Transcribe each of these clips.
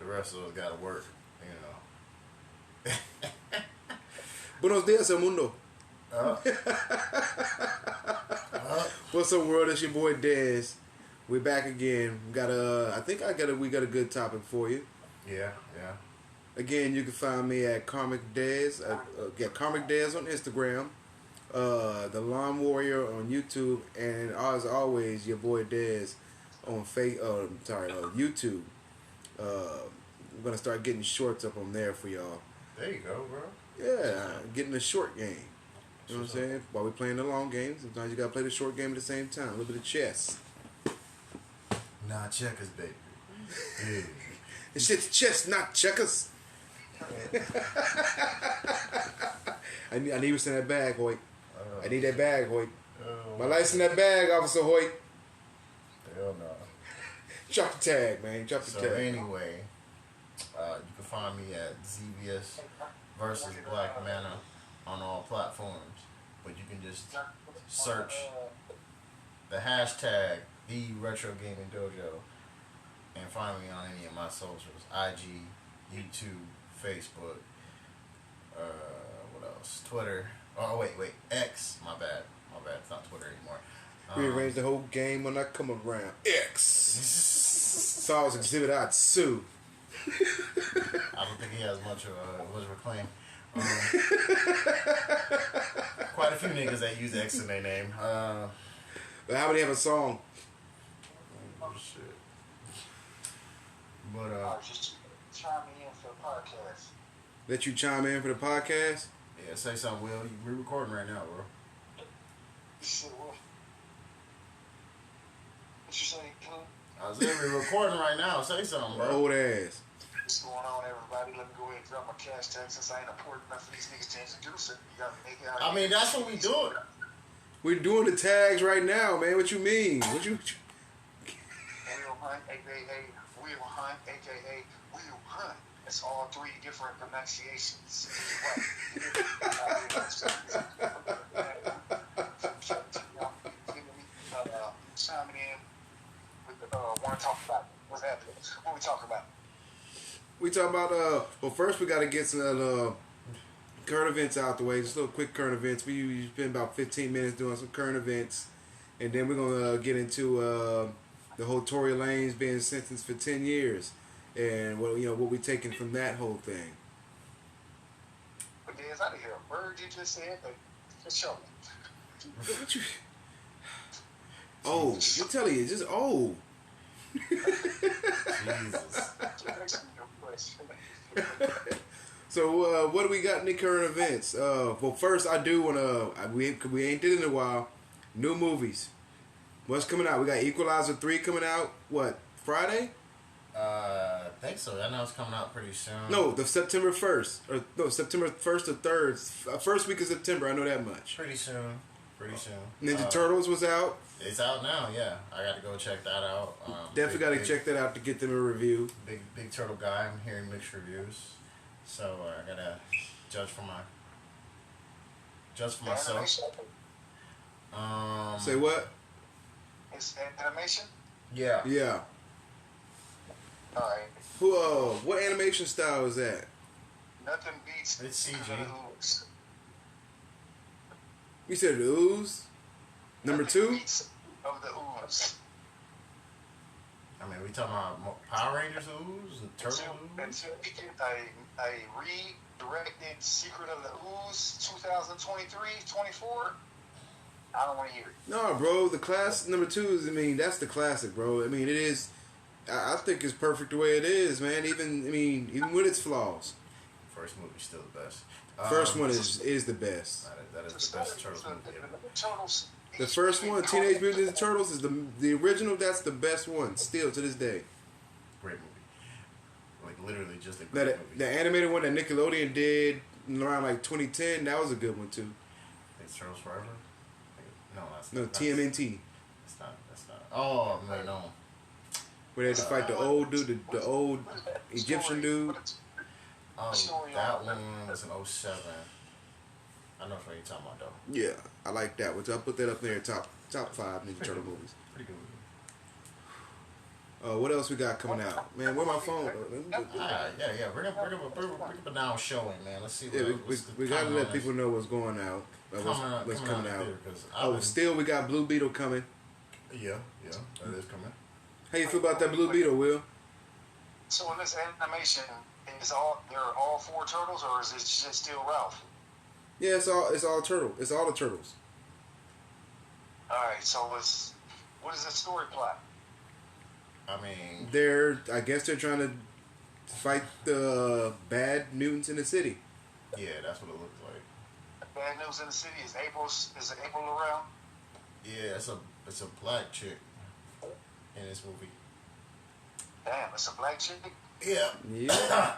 rest of us got to work, you know. Buenos dias, el mundo. What's up, world? It's your boy Dez. We're back again. We got a good topic for you. Yeah. Again, you can find me at Karmic Dez. Karmic Dez on Instagram. The Lawn Warrior on YouTube, and as always, your boy Dez on YouTube. We're gonna start getting shorts up on there for y'all. There you go, bro. Yeah, getting the short game. You know what I'm saying? While we're playing the long game, sometimes you gotta play the short game at the same time. A little bit of chess. Nah, checkers, baby. Yeah. It's shit's chess, not checkers. I need what's in that bag, Hoyt. I need that bag, Hoyt. My life's in that bag, Officer Hoyt. Hell no. Drop the tag, man. Drop the tag. So anyway, you can find me at ZVS versus Black Mana on all platforms. But you can just search the hashtag The Retro Gaming Dojo and find me on any of my socials: IG, YouTube, Facebook. What else? Twitter. Oh wait, X. My bad. It's not Twitter anymore. Rearrange the whole game when I come around. X. So I was exhibit I'd sue. I don't think he has much of a claim. Quite a few niggas that use X in their name. But how many have a song? Oh shit. But just chime in for the podcast. Let you chime in for the podcast? Yeah, say something, Will. We're recording right now, bro. Shit, what you say, King? I was saying we're recording right now. Say something, bro. Old ass. What's going on, everybody? Let me go ahead and drop my cash tag since I ain't important enough for these niggas to introduce it. You gotta make it out. I mean, that's what we doing. We're doing the tags right now, man. What you mean? Will Hunt, a.k.a. Will Hunt, a.k.a. Will Hunt. It's all three different pronunciations. Chiming in with the want to talk about what's happening. What we talking about? We talk about well, first we got to get some current events out the way. Just little quick current events. We spend about 15 minutes doing some current events, and then we're gonna get into the whole Tory Lanez being sentenced for 10 years, and what we taking from that whole thing. But there's out of here a word you just said. Just show me. What you? Oh, you're telling you, just old. Jesus. So what do we got in the current events? Well, first I do want to. We ain't did it in a while. New movies. What's coming out? We got Equalizer 3 coming out. What, Friday? I think so. I know it's coming out pretty soon. No, the September 1st. September 1st or 3rd. First week of September. I know that much. Pretty soon. Ninja Turtles was out. It's out now, yeah. I got to go check that out. Definitely got to check that out to get them a review. Big turtle guy. I'm hearing mixed reviews, so I gotta judge for myself. Say what? It's animation. Yeah. Yeah. All right. What animation style is that? Nothing beats. It's CG. You said the Ooze? Number 2? Beats of the Ooze. I mean, we talking about Power Rangers Ooze, the Turtle Ooze? Until we get a redirected Secret of the Ooze 2023-24, I don't want to hear it. No, bro. The class number 2 is. That's the classic, bro. It is. I think it's perfect the way it is, man. Even with its flaws. First movie's still the best. First one is the best. That is the best Turtles movie ever. The first one, Teenage Mutant Ninja Turtles, is the original. That's the best one, still to this day. Great movie. Like literally just a great movie. The animated one that Nickelodeon did around like 2010, that was a good one too. It's Turtles Forever. No, TMNT. That's not. Oh no. Where they had to fight the old dude, the old Egyptian dude. Oh, that one was in 07. I know what you're talking about, though. Yeah, I like that one. So I'll put that up there, top 5 Ninja Turtle movies. Pretty good What else we got coming out? Man, where my phone? Yeah. We're gonna put down showing, man. Let's see. Yeah, we gotta let people know what's going out. What's coming out. Still we got Blue Beetle coming. Yeah, that is coming. How you feel about that Blue Beetle, Will? So in this animation, they're all 4 turtles, or is it just still Ralph? Yeah, it's all turtle. It's all the turtles. All right, so what is the story plot? I mean, I guess they're trying to fight the bad mutants in the city. Yeah, that's what it looks like. Bad news in the city is April around? Yeah, it's a black chick in this movie. Damn, it's a black chick? Yeah. Yeah.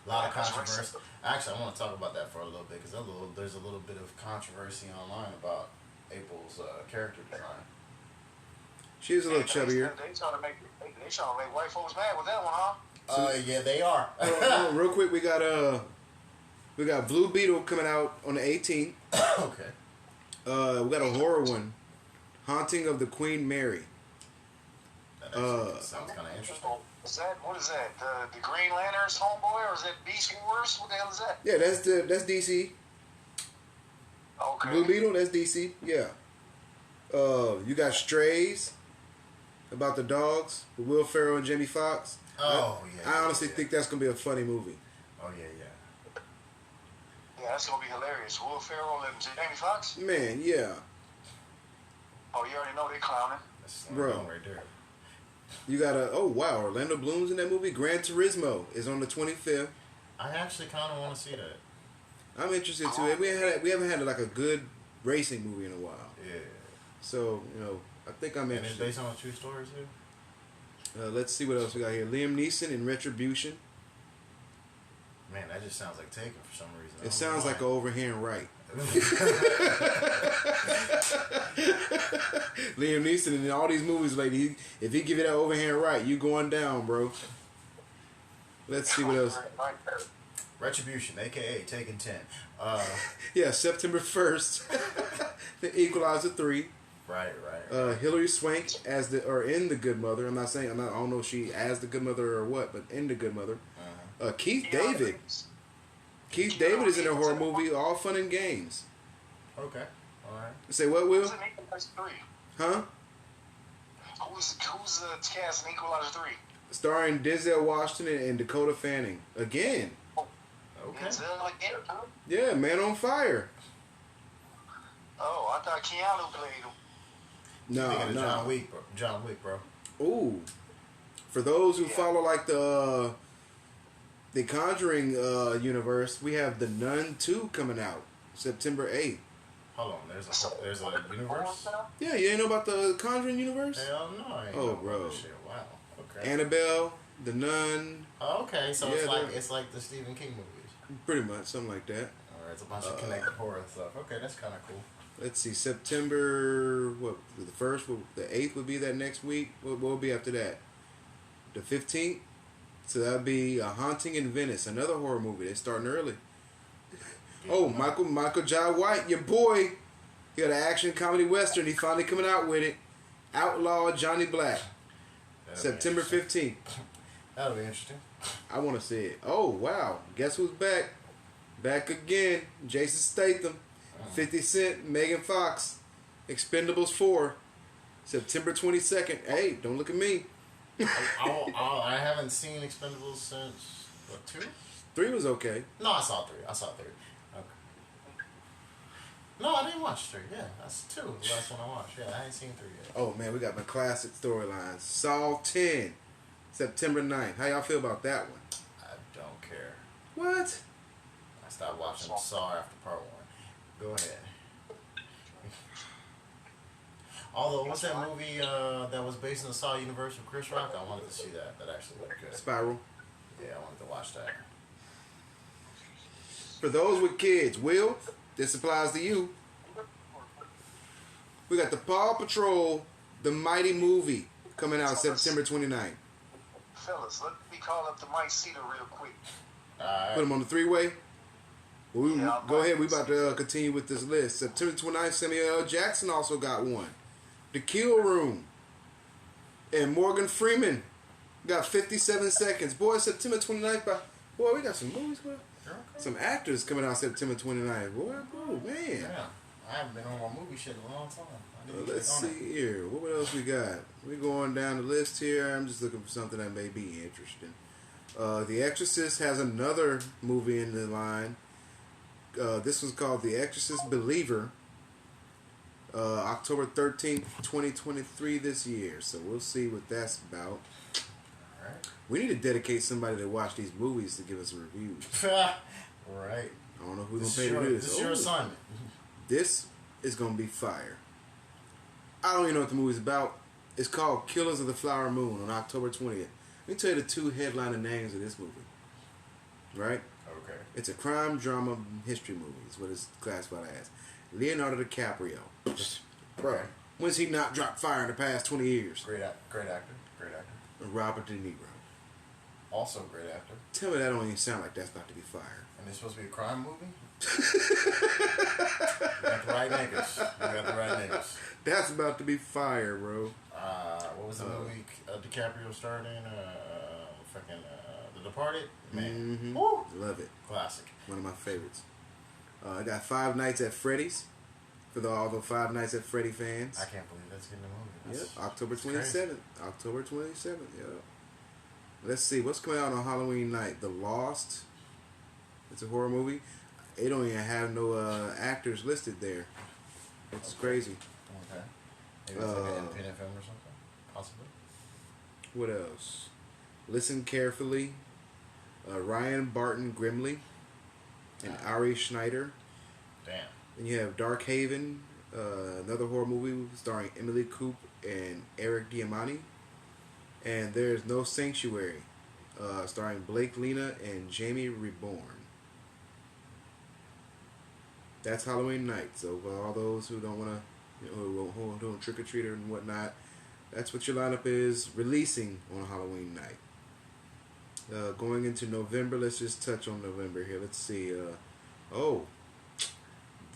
A lot of controversy. Actually, I want to talk about that for a little bit because there's a little bit of controversy online about April's character design. She's a little chubbier. They trying to make white folks mad with that one, huh? Yeah, they are. Real quick, we got Blue Beetle coming out on the 18th. Okay. We got a horror one, Haunting of the Queen Mary. That actually sounds kind of interesting. What is that? The Green Lanterns homeboy, or is that Beast Wars? What the hell is that? Yeah, that's DC. Okay. Blue Beetle, that's DC. Yeah. You got Strays, about the dogs, with Will Ferrell and Jamie Foxx. Oh, yeah. I honestly think that's gonna be a funny movie. Oh, yeah. Yeah, that's gonna be hilarious. Will Ferrell and Jamie Foxx? Man, yeah. Oh, you already know they clowning. That's Bro. right there. You got Orlando Bloom's in that movie. Gran Turismo is on the 25th. I actually kind of want to see that. I'm interested too. We haven't had like a good racing movie in a while. Yeah. So I think I'm And it's interested. based on a true story too. Let's see what else we got here. Liam Neeson in Retribution. Man, that just sounds like Taken for some reason. It sounds like an overhand right. Liam Neeson in all these movies lately, if he give you that overhand right, you going down, bro. Let's see what else. Retribution, aka Taken 10. Yeah, September 1st. The Equalizer 3. Right. Hilary Swank in The Good Mother. I don't know if she as the Good Mother or what, but in The Good Mother. Keith David. Keith David is in a horror movie, all fun and games. Okay. All right. Say what, Will? Who's in Equalizer 3? Huh? Who's the cast in Equalizer 3? Starring Denzel Washington and Dakota Fanning. Again. Okay. Denzel again? Yeah, Man on Fire. Oh, I thought Keanu played him. Thinking of No. John Wick, bro. Ooh. For those who follow like the Conjuring universe, we have The Nun 2 coming out September 8th. Hold on, there's a universe? Yeah, you ain't know about the Conjuring universe? Hell no, I ain't Oh, know about bro. this shit. Wow. Okay. Annabelle, The Nun, Oh, okay, so Yeah, it's like the Stephen King movies. pretty much something like that. Alright, it's a bunch of connected horror stuff. Okay, that's kind of cool. Let's see, September the 1st, the 8th would be that next week. What will be after that? The 15th. So that'd be A Haunting in Venice, another horror movie. They're starting early. Oh, Michael Jai White, your boy. He got an action comedy western. He finally coming out with it. Outlaw Johnny Black. September 15th. That'll be interesting. I want to see it. Oh, wow. Guess who's back? Back again. Jason Statham. 50 Cent, Megan Fox. Expendables 4. September 22nd. Hey, don't look at me. I haven't seen Expendables since, what, 2? 3 was okay. No, I saw 3. Okay. No, I didn't watch 3. Yeah, that's 2. The last one I watched. Yeah, I ain't seen 3 yet. Oh, man, we got my classic storylines. Saw 10. September 9th. How y'all feel about that one? I don't care. What? I stopped watching Saw after part 1. Go ahead. Although, what's that movie that was based in the Saw universe with Chris Rock? I wanted to see that. That actually looked good. Spiral. Yeah, I wanted to watch that. For those with kids, Will, this applies to you. We got the Paw Patrol, the Mighty movie, coming out September 29th. Fellas, let me call up the Mike Cedar real quick. Put him on the 3-way. Yeah, Go ahead. We about to continue with this list. September 29th, Samuel L. Jackson also got one. The Kill Room. And Morgan Freeman got 57 seconds. Boy, September 29th. Boy, we got some movies. Boy. Okay. Some actors coming out September 29th. Boy, oh, man. Yeah. I haven't been on my movie shit in a long time. Let's see here. What else we got? We're going down the list here. I'm just looking for something that may be interesting. The Exorcist has another movie in the line. This one's called The Exorcist Believer. October 13th, 2023 this year. So we'll see what that's about. Alright. We need to dedicate somebody to watch these movies to give us reviews. Right. I don't know who's going to pay to do this. This is your assignment. This is going to be fire. I don't even know what the movie's about. It's called Killers of the Flower Moon on October 20th. Let me tell you the two headliner names of this movie. Right? Okay. It's a crime drama history movie. Is what it's classified as. Leonardo DiCaprio. Bro, when's he not dropped fire in the past 20 years? Great actor. Great actor. And Robert De Niro. Also a great actor. Tell me that don't even sound like that's about to be fire. And it's supposed to be a crime movie? You got the right niggas. That's about to be fire, bro. What was the movie DiCaprio starred in? The Departed? Man. Mm-hmm. Woo! Love it. Classic. One of my favorites. I got Five Nights at Freddy's. For all the Five Nights at Freddy fans. I can't believe that's getting a movie. Yep, October 27th. October 27th, yeah. Let's see, what's coming out on Halloween night? The Lost. It's a horror movie. They don't even have no actors listed there. Which is crazy. Okay. Maybe it's like an independent film or something? Possibly. What else? Listen Carefully. Ryan Barton Grimley. And Ari Schneider. Damn. Then you have Dark Haven, another horror movie starring Emily Coop and Eric Diamante. And There's No Sanctuary, starring Blake Lena and Jamie Reborn. That's Halloween night. So for all those who don't want to, who don't trick or treat and whatnot, that's what your lineup is releasing on Halloween night. Going into November, let's just touch on November here. Let's see.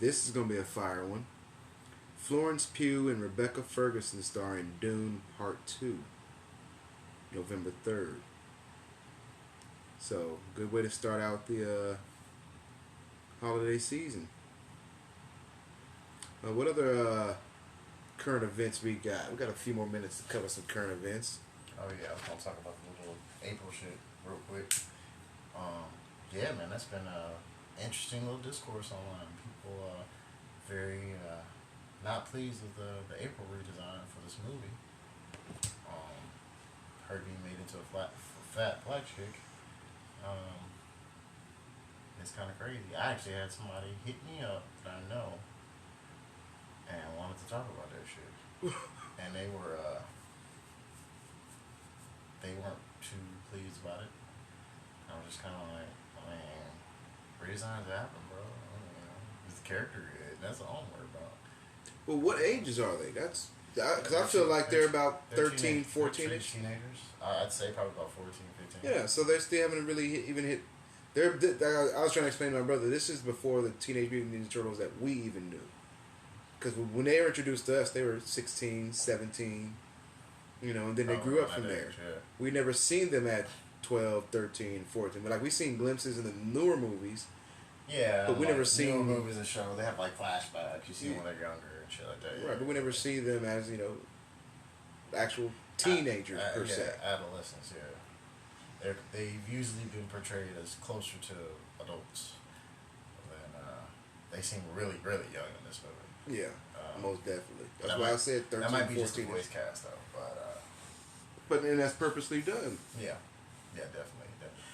This is going to be a fire one. Florence Pugh and Rebecca Ferguson starring Dune Part 2. November 3rd. So, good way to start out the holiday season. What other current events we got? We got a few more minutes to cover some current events. Oh yeah, I was gonna talk about the little April shit real quick. Yeah, man, that's been a interesting little discourse online. People very not pleased with the April redesign for this movie. Her being made into a fat black chick. It's kind of crazy. I actually had somebody hit me up that I know and wanted to talk about that shit. And they weren't too pleased about it. I was just kind of like, man, redesigns happen, bro. Is the character good? That's all I'm worried about. Well, what ages are they? That's because I feel like they're about 13, 14-ish. Teenagers. I'd say probably about 14, 15. Yeah, so they still haven't really even hit. I was trying to explain to my brother, this is before the Teenage Mutant Ninja Turtles that we even knew. Because when they were introduced to us, they were 16, 17, and then they grew up from there. Age, yeah. We never seen them at 12, 13, 14. But, we seen glimpses in the newer movies. Yeah. But we never seen... newer movies and shows, they have, flashbacks. You see them when they're younger and shit like that. Yeah. Right, but we never see them as, actual teenagers, per se. Adolescents, yeah. They've usually been portrayed as closer to adults. They seem really, really young in this movie. Yeah, most definitely. That's why I said 13, 14. That might be just the voice cast, though. But then that's purposely done. Yeah. Yeah, definitely.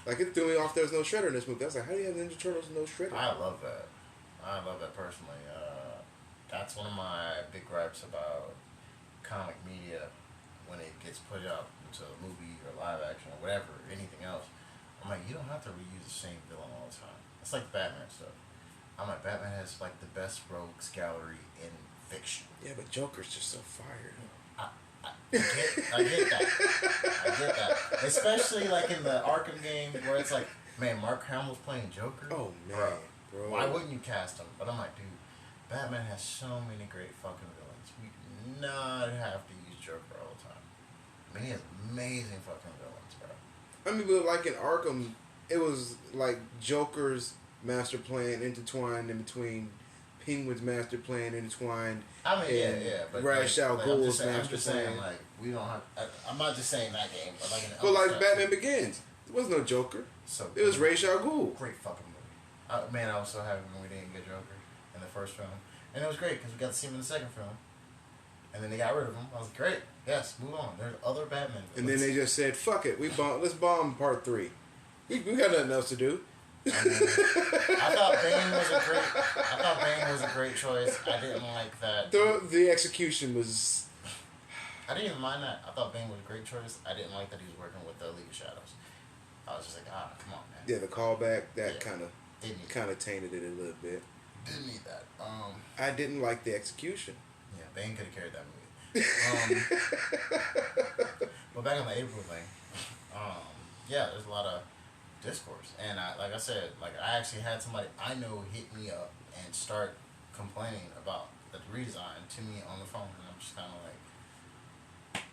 It threw me off there's no Shredder in this movie. I was like, how do you have Ninja Turtles and no Shredder? I love that personally. That's one of my big gripes about comic media when it gets put out into a movie or live action or whatever, anything else. I'm like, you don't have to reuse the same villain all the time. It's like Batman stuff. I'm like, Batman has the best rogues gallery in fiction. Yeah, but Joker's just so fired. I get that. Especially in the Arkham game where it's like, man, Mark Hamill's playing Joker. Oh man, bro. Why wouldn't you cast him? But I'm like, dude, Batman has so many great fucking villains. We do not have to use Joker all the time. But he has amazing fucking villains, bro. I mean, but like in Arkham, it was like Joker's master plan intertwined in between Penguin's master plan intertwined. I mean, yeah, but Ra's al Ghul's I'm master just saying, plan. like, we don't have. I'm not just saying that game, but like in But like other Batman Begins, there was no Joker. So It was Ra's al Ghul. Great fucking movie. Man, I was so happy when we didn't get Joker in the first film, and it was great because we got to see him in the second film, and then they got rid of him. I was like, great, yes, move on. There's other Batman villains. And then they just said, "Fuck it, let's bomb part 3. We got nothing else to do." I thought Bane was a great choice. I didn't like that. The execution was. I didn't even mind that. I thought Bane was a great choice. I didn't like that he was working with the League of Shadows. I was just like, come on, man. Yeah, the callback that Yeah. kind of tainted it a little bit. Didn't need that. I didn't like the execution. Yeah, Bane could have carried that movie. But back on the April thing, yeah, there's a lot of discourse, and like I said, I actually had somebody I know hit me up and start complaining about the redesign to me on the phone, and I'm just kind of like,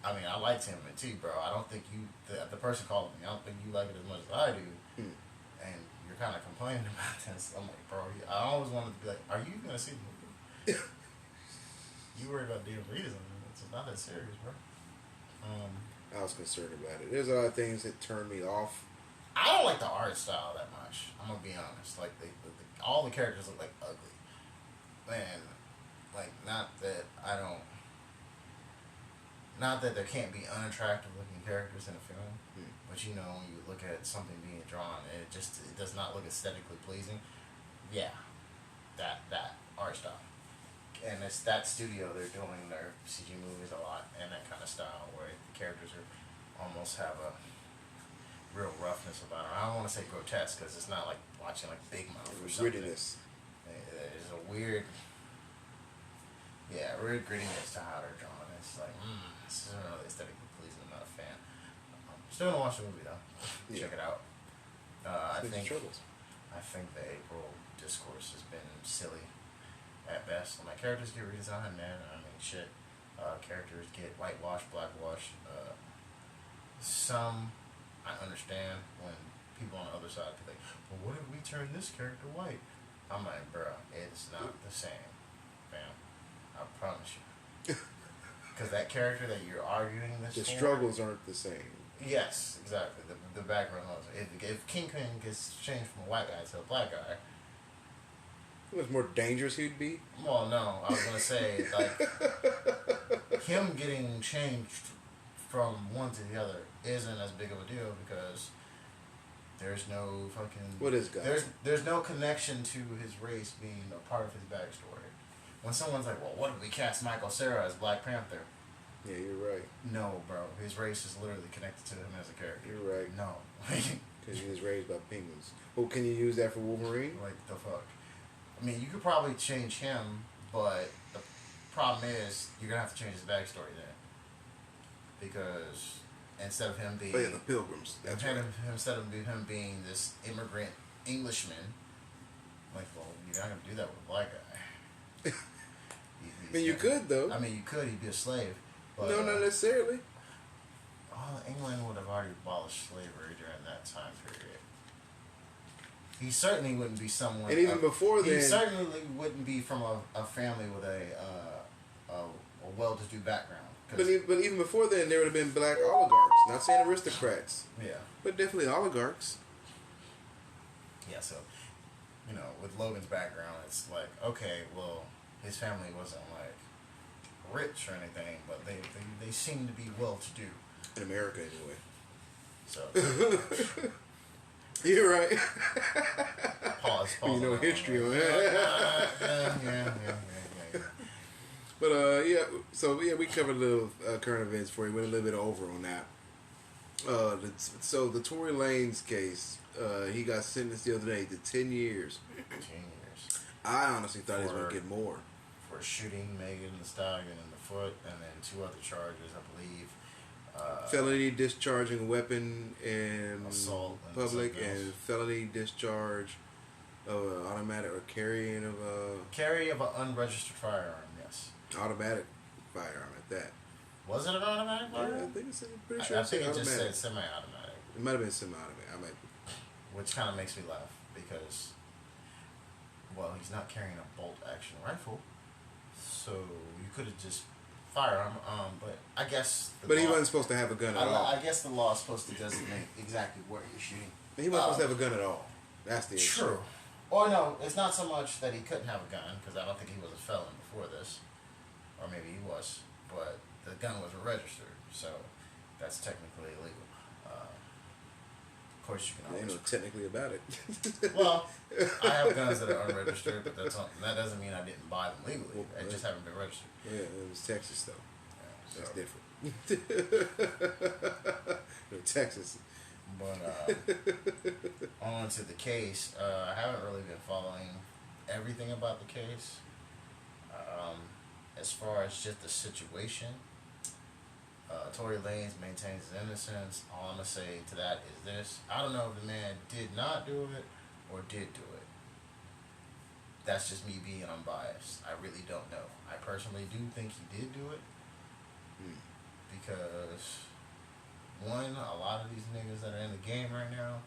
I mean, I liked him too, bro. I don't think the person calling me, I don't think you like it as much as I do, and you're kind of complaining about this. I'm like, bro, I always wanted to be like, are you gonna see the movie? You worried about doing redesign? It's not that serious, bro. I was concerned about it. There's a lot of things that turned me off. I don't like the art style that much. I'm gonna be honest. Like all the characters look like ugly, man. Like not that there can't be unattractive looking characters in a film, but you know when you look at something being drawn, it does not look aesthetically pleasing. Yeah, that art style, and it's that studio they're doing their CG movies a lot, and that kind of style where the characters almost have a real roughness about them. I don't want to say grotesque because it's not like watching like Big Mouth or something. Grittiness. There's a weird grittiness to how they're drawn. It's like, this isn't really aesthetically pleasing. I'm not a fan. Still gonna watch the movie though. Yeah. Check it out. I think the April discourse has been silly at best. My characters get redesigned, man. I mean, shit. Characters get whitewashed, blackwash. Some I understand when people on the other side be like, well, what if we turn this character white? I'm like, bro, it's not the same, fam. I promise you. Because that character that you're arguing this The for, struggles aren't the same. Yes, exactly. The background was if Kingpin gets changed from a white guy to a black guy. How much more dangerous he'd be? Well, no, I was gonna say him getting changed from one to the other isn't as big of a deal because there's no fucking. What is God? There's no connection to his race being a part of his backstory. When someone's like, well, what if we cast Michael Cera as Black Panther? Yeah, you're right. No, bro. His race is literally connected to him as a character. You're right. No. Because he was raised by penguins. Oh, can you use that for Wolverine? Like, the fuck? I mean, you could probably change him, but the problem is you're going to have to change his backstory then. Because instead of him being... Oh, yeah, the Pilgrims. That's right. Instead of him being this immigrant Englishman, like, well, you're not going to do that with a black guy. I mean, you could, though. I mean, you could. He'd be a slave. But, no, not necessarily. England would have already abolished slavery during that time period. He certainly wouldn't be someone... And even before then... He certainly wouldn't be from a family with a well-to-do background. But even before then, there would have been black oligarchs. Not saying aristocrats. Yeah. But definitely oligarchs. Yeah, so, you know, with Logan's background, it's like, okay, well, his family wasn't, like, rich or anything, but they seem to be well-to-do. In America, anyway. So... You're right. Pause. You know history on that. Yeah. But so we covered a little current events for you. Went a little bit over on that. So the Tory Lanez case, he got sentenced the other day to 10 years. 10 years. I honestly thought he was going to get more. For shooting Megan Thee Stallion in the foot, and then 2 other charges, I believe. Felony discharging a weapon in assault public, and felony discharge of an automatic or carry of an unregistered firearm. Yes. Automatic firearm at that. Was it an automatic Yeah, firearm? I think it's pretty sure I it's think it automatic. just said semi-automatic. It might have been semi-automatic. I might. Which kind of makes me laugh because, well, he's not carrying a bolt-action rifle, so you could have just fired him. But I guess. But he wasn't supposed to have a gun at all. I guess the law is supposed to designate exactly where you're shooting. He wasn't supposed to have a gun at all. That's the issue. True. Or no, it's not so much that he couldn't have a gun because I don't think he was a felon before this, or maybe he was, but the gun was registered, so that's technically illegal. Of course, you can Ain't always. no technically about it. Well, I have guns that are unregistered, but that doesn't mean I didn't buy them legally. Well, They just haven't been registered. Yeah, it was Texas though. Yeah, That's so, different. No, Texas. But on to the case. I haven't really been following everything about the case. As far as just the situation, Tory Lanez maintains his innocence. All I'm gonna say to that is this: I don't know if the man did not do it or did do it. That's just me being unbiased. I really don't know. I personally do think he did do it because. One, a lot of these niggas that are in the game right now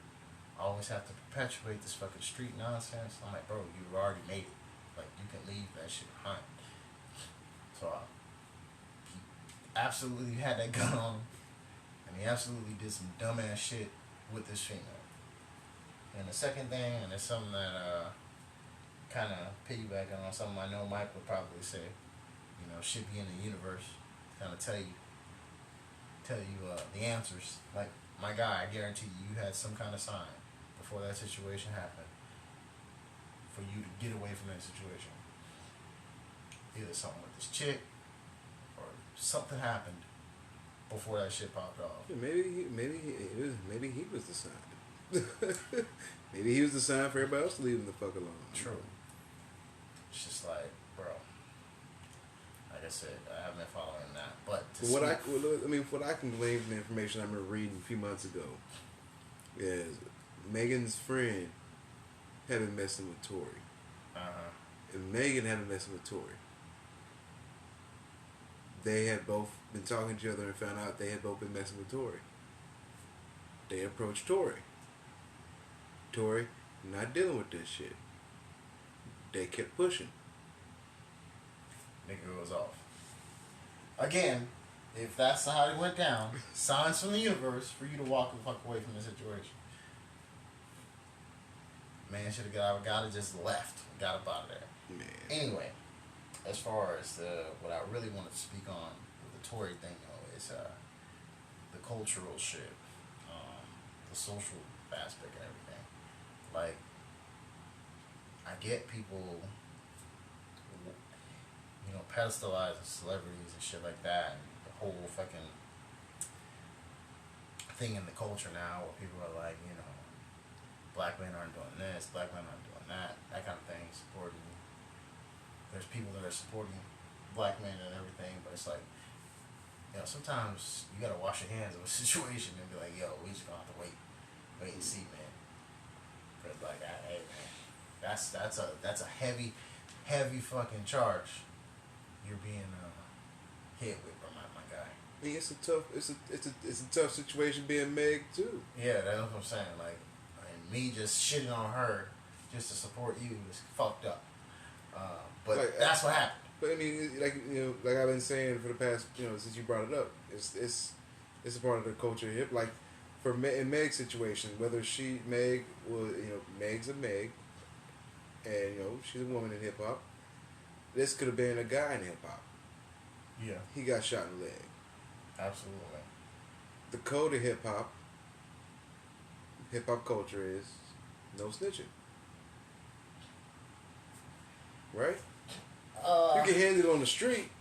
always have to perpetuate this fucking street nonsense. I'm like, bro, you already made it. Like, you can leave that shit behind. So, he absolutely had that gun on him, and he absolutely did some dumbass shit with this female. And the second thing, and it's something that kind of piggybacking on something I know Mike would probably say, should be in the universe, kind of tell you the answers. Like, my guy, I guarantee you had some kind of sign before that situation happened for you to get away from that situation. Either something with this chick or something happened before that shit popped off. Yeah, maybe he was the sign. Maybe he was the sign for everybody else to leave him the fuck alone. True. It's just like, bro. Like I said, I haven't been following that, but what I can glean from the information I remember reading a few months ago is Megan's friend had been messing with Tory, and Megan had been messing with Tory. They had both been talking to each other and found out they had both been messing with Tory. They approached Tory. Tory not dealing with this shit. They kept pushing. Nigga goes off. Again, if that's how it went down, signs from the universe for you to walk the fuck away from the situation. Man should have got just left, got up out of there. Man. Anyway, as far as what I really wanted to speak on with the Tory thing though is the cultural shit, the social aspect and everything. Like, I get people pedestalizing celebrities and shit like that, and the whole fucking thing in the culture now where people are like, black men aren't doing this, black men aren't doing that kind of thing, supporting. There's people that are supporting black men and everything, but it's like, sometimes you gotta wash your hands of a situation and be like, yo, we just gonna have to wait and see, man. Cause like, hey, man, that's a heavy fucking charge. You're being hit with by my guy. I mean, it's a tough situation being Meg too. Yeah, that's what I'm saying. Like, and me just shitting on her just to support you is fucked up. But like, that's what happened. But I mean, like I've been saying for the past, since you brought it up, it's a part of the culture. Hip, like for in Meg's situation, whether Meg was, Meg's a Meg, and she's a woman in hip hop. This could have been a guy in hip hop. Yeah. He got shot in the leg. Absolutely. The code of hip hop culture is no snitching. Right? You can handle it on the street.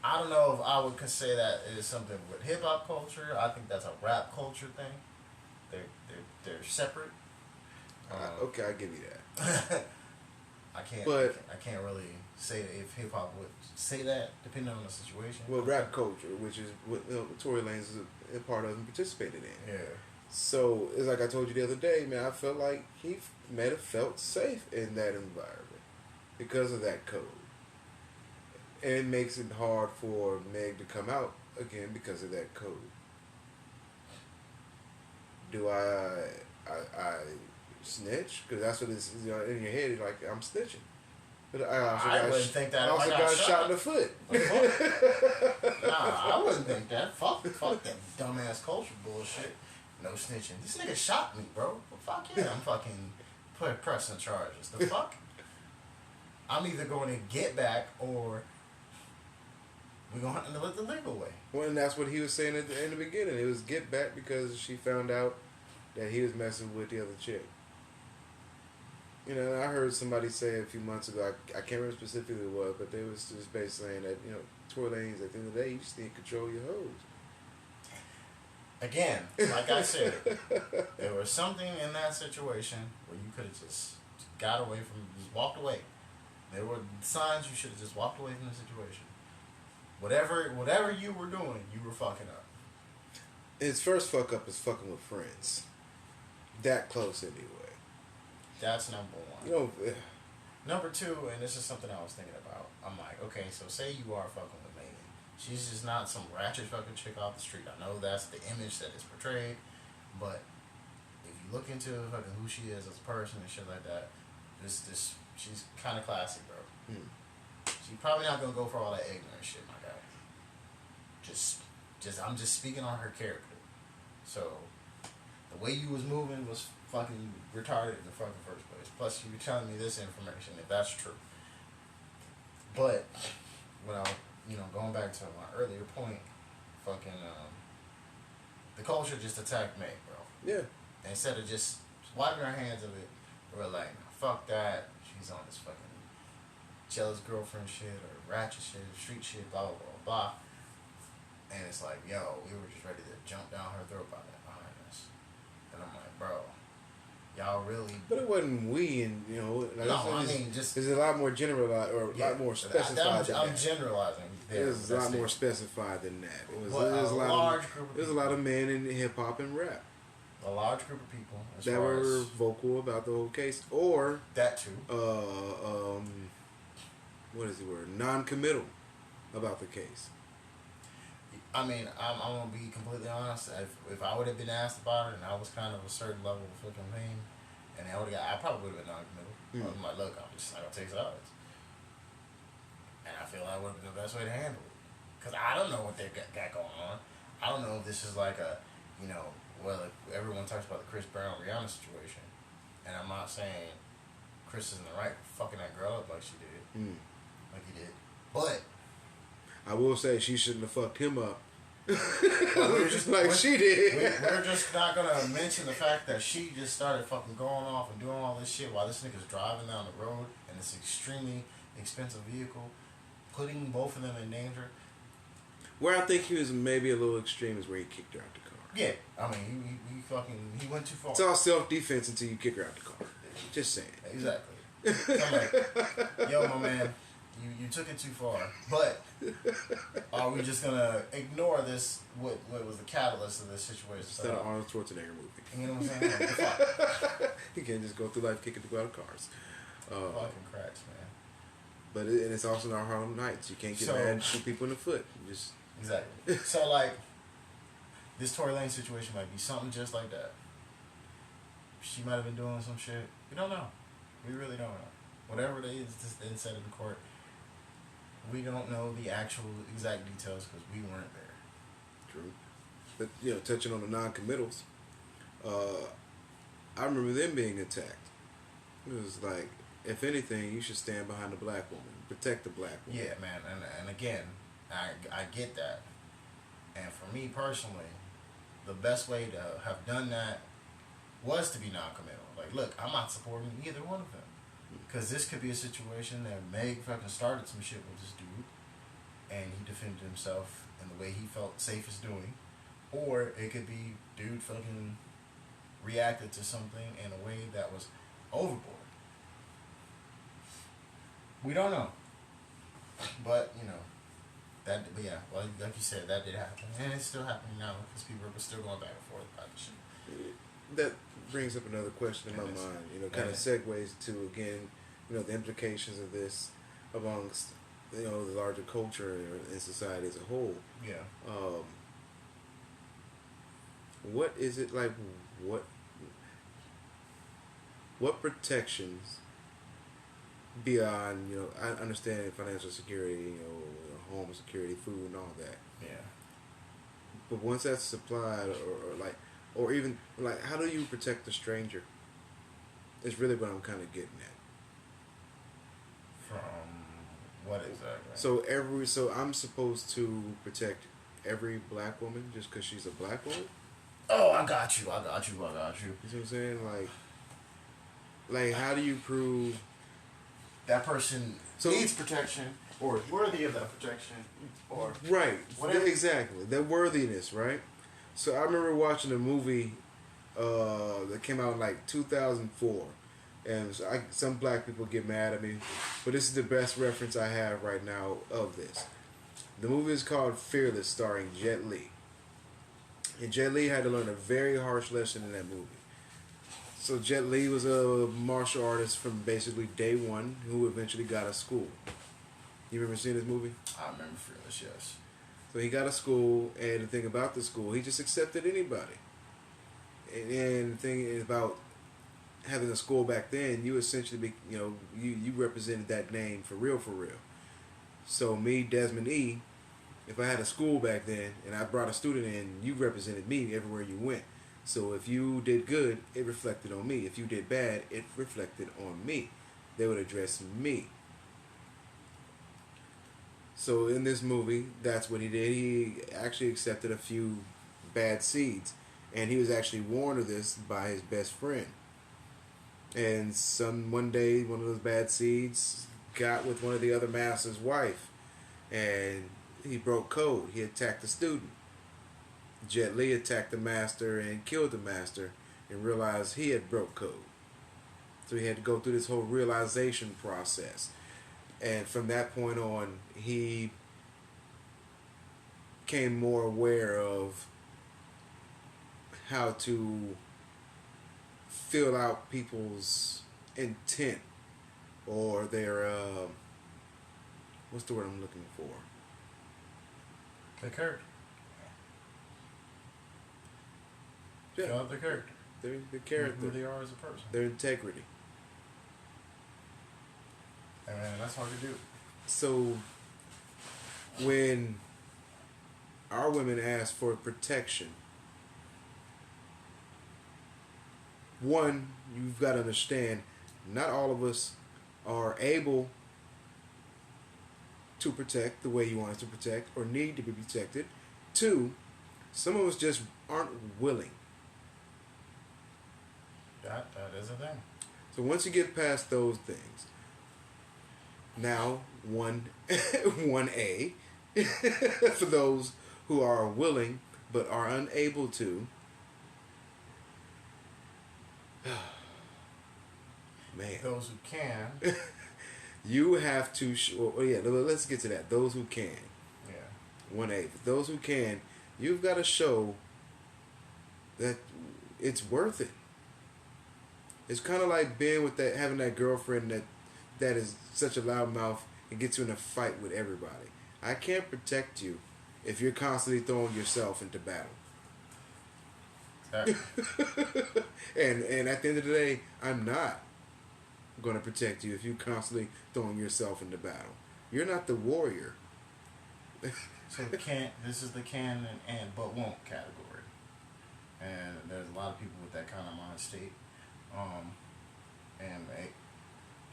I don't know if I would consider that is something with hip hop culture. I think that's a rap culture thing. They're separate. Okay, I give you that. I can't really say if hip hop would say that, depending on the situation. Well, rap culture, which is what Tory Lanez is a part of and participated in. Yeah. So it's like I told you the other day, man. I felt like he might have felt safe in that environment because of that code, and it makes it hard for Meg to come out again, because of that code. Do I snitch? Because that's what it's, in your head. It's like, I'm snitching. But I wouldn't think that. I also got shot in the foot. Nah, I wouldn't think that. Fuck that dumbass culture bullshit. No snitching. This nigga shot me, bro. Well, fuck yeah, I'm fucking pressing charges. The fuck? I'm either going to get back or we're going to handle it the legal way. Well, and that's what he was saying in the beginning. It was get back because she found out that he was messing with the other chick. You know, I heard somebody say a few months ago, I can't remember specifically what, but they was just basically saying that, Tory Lanez, at the end of the day, you just need to control your hoes. Again, like I said, there was something in that situation where you could have just got away from, just walked away. There were signs you should have just walked away from the situation. Whatever you were doing, you were fucking up. His first fuck up is fucking with friends. That close anyway. That's number one. Yeah. Number two, and this is something I was thinking about. I'm like, okay, so say you are fucking with Megan. She's just not some ratchet fucking chick off the street. I know that's the image that is portrayed, but if you look into fucking who she is as a person and shit like that, she's kind of classy, bro. She's probably not gonna go for all that ignorant shit, my guy. I'm just speaking on her character. So the way you was moving was fucking retarded in the fucking first place. Plus, you were telling me this information, if that's true. But, going back to my earlier point, fucking, the culture just attacked Meg, bro. Yeah. And instead of just wiping our hands of it, we're like, fuck that. She's on this fucking jealous girlfriend shit, or ratchet shit, street shit, blah, blah, blah, blah. And it's like, yo, we were just ready to jump down her throat behind us. And I'm like, bro, y'all really... But it wasn't we, and, just... There's a lot more generalized, or a lot more specified than I'm that. generalizing. There's a lot more specified than that. It was a large group of people. There's a lot of men in hip-hop and rap. A large group of people. That were vocal about the whole case. Or... That too. What is the word? Non-committal about the case. I mean, I'm going to be completely honest. If I would have been asked about it and I was kind of a certain level of fucking pain, and I probably would have been non-committal. I'm like, look, I'm just not going to take sides. And I feel that would have been the best way to handle it. Because I don't know what they got going on. I don't know if this is like a, everyone talks about the Chris Brown Rihanna situation. And I'm not saying Chris isn't right for fucking that girl up like she did. Like he did. But... I will say she shouldn't have fucked him up. She did. We're just not going to mention the fact that she just started fucking going off and doing all this shit while this nigga's driving down the road in this extremely expensive vehicle, putting both of them in danger. Where I think he was maybe a little extreme is where he kicked her out the car. Yeah, I mean, he went too far. It's all self-defense until you kick her out the car. Just saying. Exactly. So I'm like, yo, my man, you took it too far. But are we just going to ignore this, what was the catalyst of this situation? Instead of Arnold Schwarzenegger movie. You know what I'm saying? Fuck. You can't just go through life kicking people out of cars. Fucking cracks, man. But it's also not Harlem Nights. You can't get mad and shoot people in the foot. Exactly. So, like, this Tory Lanez situation might be something just like that. She might have been doing some shit. We don't know. We really don't know. Whatever it is that's been said in court, we don't know the actual exact details because we weren't there. True. But, touching on the non-committals, I remember them being attacked. It was like, if anything, you should stand behind the black woman. Protect the black woman. Yeah, man. And again, I get that. And for me personally, the best way to have done that was to be non-committal. Like, look, I'm not supporting either one of them. Because this could be a situation that Meg fucking started some shit with this dude, and he defended himself in the way he felt safest doing. Or it could be dude fucking reacted to something in a way that was overboard. We don't know. But, like you said, that did happen. And it's still happening now because people are still going back and forth about the shit. That brings up another question in my mind, kind of segues to, again, the implications of this amongst the larger culture and society as a whole. Yeah. What is it like? What what protections beyond I understand financial security, home security, food, and all that. Yeah. But once that's supplied, or even like, how do you protect the stranger? Is really what I'm kind of getting at. From what exactly? So I'm supposed to protect every black woman just because she's a black woman. Oh, I got you. You see what I'm saying? Like how do you prove that person needs protection or is worthy of that protection or right? Whatever. Exactly, that worthiness, right? So I remember watching a movie that came out in like 2004, and some black people get mad at me, but this is the best reference I have right now of this. The movie is called Fearless, starring Jet Li. And Jet Li had to learn a very harsh lesson in that movie. So Jet Li was a martial artist from basically day one who eventually got a school. You remember seeing this movie? I remember Fearless, yes. So he got a school, and the thing about the school, he just accepted anybody. And the thing about having a school back then, you essentially, you represented that name for real, for real. So me, Desmond E., if I had a school back then and I brought a student in, you represented me everywhere you went. So if you did good, it reflected on me. If you did bad, it reflected on me. They would address me. So in this movie, that's what he did. He actually accepted a few bad seeds. And he was actually warned of this by his best friend. And one day, one of those bad seeds got with one of the other master's wife. And he broke code. He attacked the student. Jet Li attacked the master and killed the master and realized he had broke code. So he had to go through this whole realization process. And from that point on, he became more aware of how to fill out people's intent or their, what's the word I'm looking for? The character. Yeah. Fill out the character. The character. Who they are as a person. Their integrity. And that's hard to do. So, when our women ask for protection, one, you've got to understand, not all of us are able to protect the way you want us to protect or need to be protected. Two, some of us just aren't willing. That is a thing. So once you get past those things, now 1A, for those who are willing but are unable to, man. Those who can. You have to, let's get to that. Those who can. Yeah. 1A. For those who can, you've got to show that it's worth it. It's kind of like being with having that girlfriend that is such a loudmouth and gets you in a fight with everybody. I can't protect you if you're constantly throwing yourself into battle. And at the end of the day, I'm not going to protect you if you're constantly throwing yourself into battle. You're not the warrior. So this is the can and but won't category. And there's a lot of people with that kind of mind state.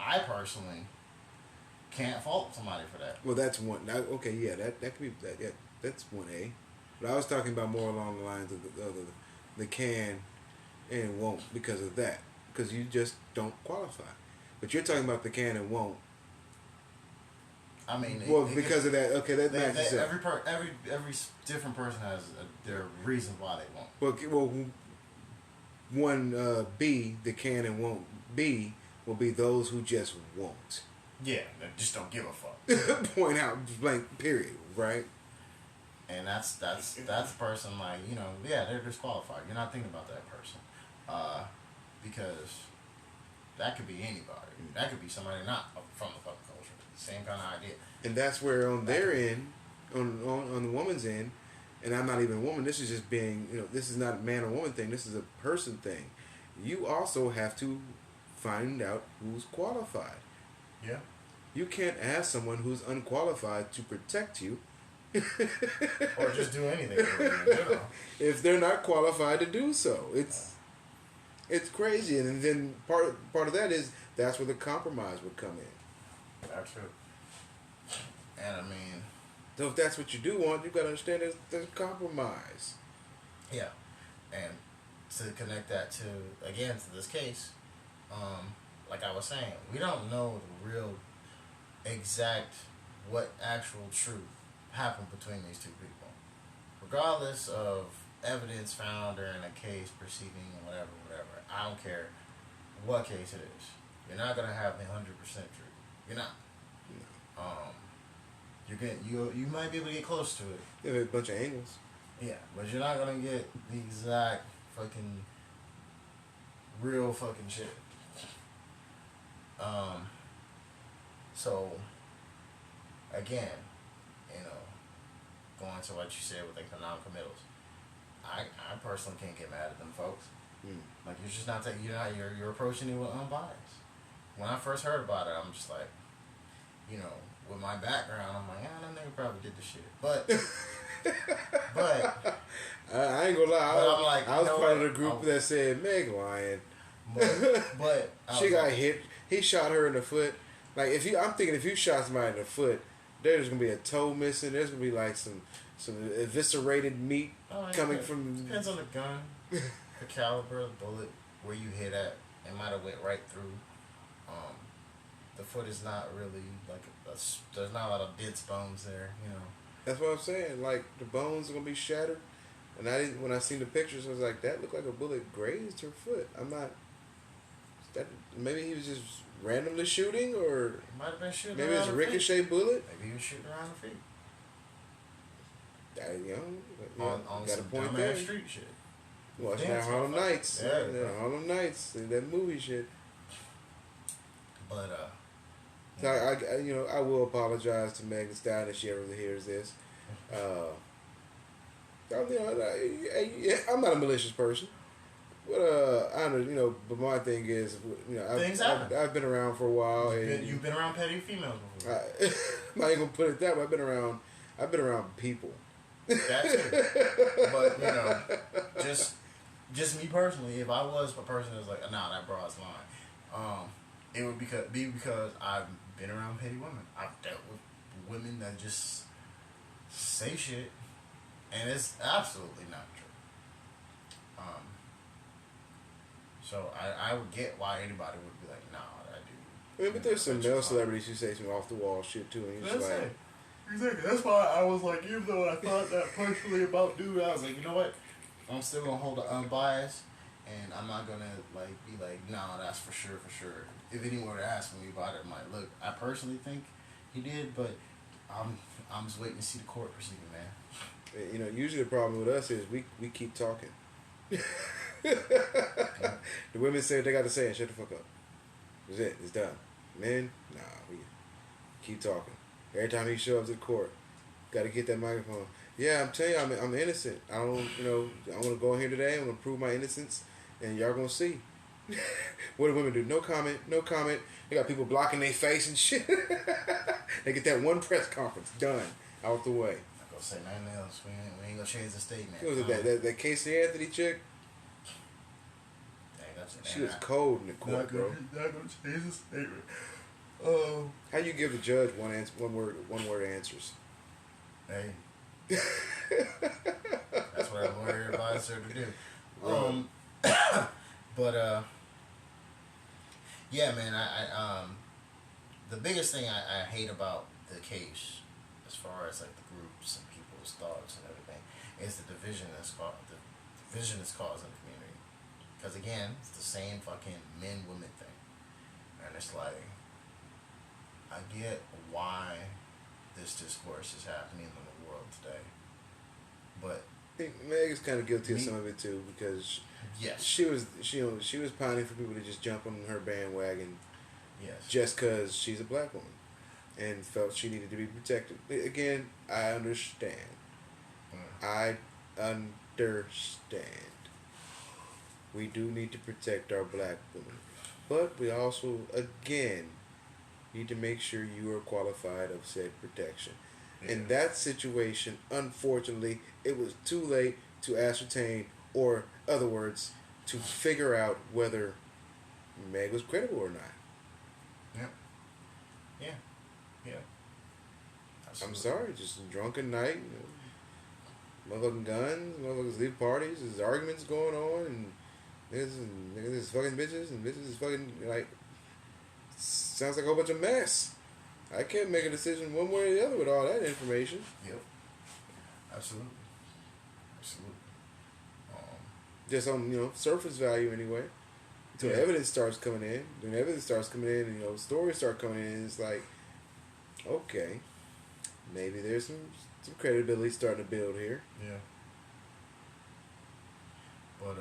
I personally can't fault somebody for that. Well, that's one. Okay, yeah, that could be that. Yeah, that's 1A. But I was talking about more along the lines of the can and won't because of that. Because you just don't qualify. But you're talking about the can and won't. I mean, because of that. Okay, that matches up. Every different person has their reason why they won't. Well, 1B, the can and won't be, will be those who just won't. Yeah, they just don't give a fuck. Point out blank. Period. Right. And that's a person like they're disqualified. You're not thinking about that person, because that could be anybody. That could be somebody not from the fucking culture. Same kind of idea. And that's where on their end, on the woman's end, and I'm not even a woman. This is just being, this is not a man or woman thing. This is a person thing. You also have to find out who's qualified. Yeah. You can't ask someone who's unqualified to protect you. Or just do anything for you in general. If they're not qualified to do so. It's crazy. And then part of that is that's where the compromise would come in. That's true. And I mean, so if that's what you do want, you got to understand there's compromise. Yeah. And to connect that to this case, like I was saying, we don't know the real exact what actual truth happened between these two people. Regardless of evidence found during a case proceeding or whatever, I don't care what case it is. You're not gonna have the 100% truth. You're not. You might be able to get close to it. Yeah, a bunch of angles. Yeah, but you're not gonna get the exact fucking real fucking shit. So again, going to what you said with the non-committals, I personally can't get mad at them folks. Like, you're just not taking, you're approaching it with unbiased. When I first heard about it, I'm just like, with my background, I'm like, that nigga probably did the shit. But I ain't gonna lie. But I'm like, I was part of the group that said Meg lying. But she got hit. He shot her in the foot. Like, I'm thinking if you shot somebody in the foot, there's gonna be a toe missing. There's gonna be like some eviscerated meat coming from. Depends on the gun, the caliber of the bullet, where you hit at. It might have went right through. The foot is not really like there's not a lot of dense bones there. That's what I'm saying. Like, the bones are gonna be shattered. And when I seen the pictures, I was like, that looked like a bullet grazed her foot. Maybe he was just randomly shooting, or he might have been shooting. Maybe it's a ricochet bullet. Maybe he was shooting around the feet. On got a some point dumbass there. Street shit. Watching that Harlem Nights. Yeah, Harlem Nights. That movie shit. But so I will apologize to Megan Stein if she ever hears this. I'm not a malicious person, but but my thing is, I've been around for a while. You've been around petty females before. I'm not even gonna put it that way. I've been around people. That's it. But just me personally, if I was a person that's like, nah, that broad's lying, it would be because I've been around petty women. I've dealt with women that just say shit, and it's absolutely not true. So I would get why anybody would be like, nah, that dude. I mean, but there's some male celebrities who say some off the wall shit too, and you're just like, exactly. That's why I was like, even though I thought that personally about dude, I was like, you know what? I'm still gonna hold the unbiased, and I'm not gonna be like, nah, that's for sure. If anyone were to ask me about it, I'm like, look, I personally think he did, but I'm just waiting to see the court proceeding, man. Usually the problem with us is we keep talking. The women say what they got to say and shut the fuck up. That's it. It's done. Men, nah, we keep talking. Every time he shows up to the court, got to get that microphone. Yeah, I'm telling you, I'm innocent. I don't, I want to go in here today. I'm going to prove my innocence, and y'all going to see. What do women do? No comment. They got people blocking their face and shit. They get that one press conference done, out the way. I'm going to say nothing else. We ain't going to change the statement. What was it, that Casey Anthony chick? She was cold in the court, bro. Not going to change the statement. How you give the judge one word answers? Hey. That's what a lawyer advised her to do. But yeah, man. I the biggest thing I hate about the case, as far as like the groups and people's thoughts and everything, is the division that's caused in the community. Because again, it's the same fucking men-women thing, and it's like, I get why this discourse is happening in the world today, but I think Meg is kind of guilty of some of it too, because yes, she was pining for people to just jump on her bandwagon, yes, just because she's a black woman. and felt she needed to be protected. Again, I understand. I understand. We do need to protect our black women. But we also, again, need to make sure you are qualified of said protection. Yeah. In that situation, unfortunately, it was too late to ascertain, or other words, to figure out whether Meg was credible or not. Yeah. Yeah. Absolutely. I'm sorry, just a drunken night, motherfucking guns, motherfuckers leave parties, there's arguments going on, and niggas is fucking bitches, and bitches is fucking, like, sounds like a whole bunch of mess. I can't make a decision one way or the other with all that information. Yep. Absolutely. Just on, surface value anyway. Until evidence starts coming in. When evidence starts coming in and, stories start coming in, it's like, okay, maybe there's some credibility starting to build here. Yeah. But,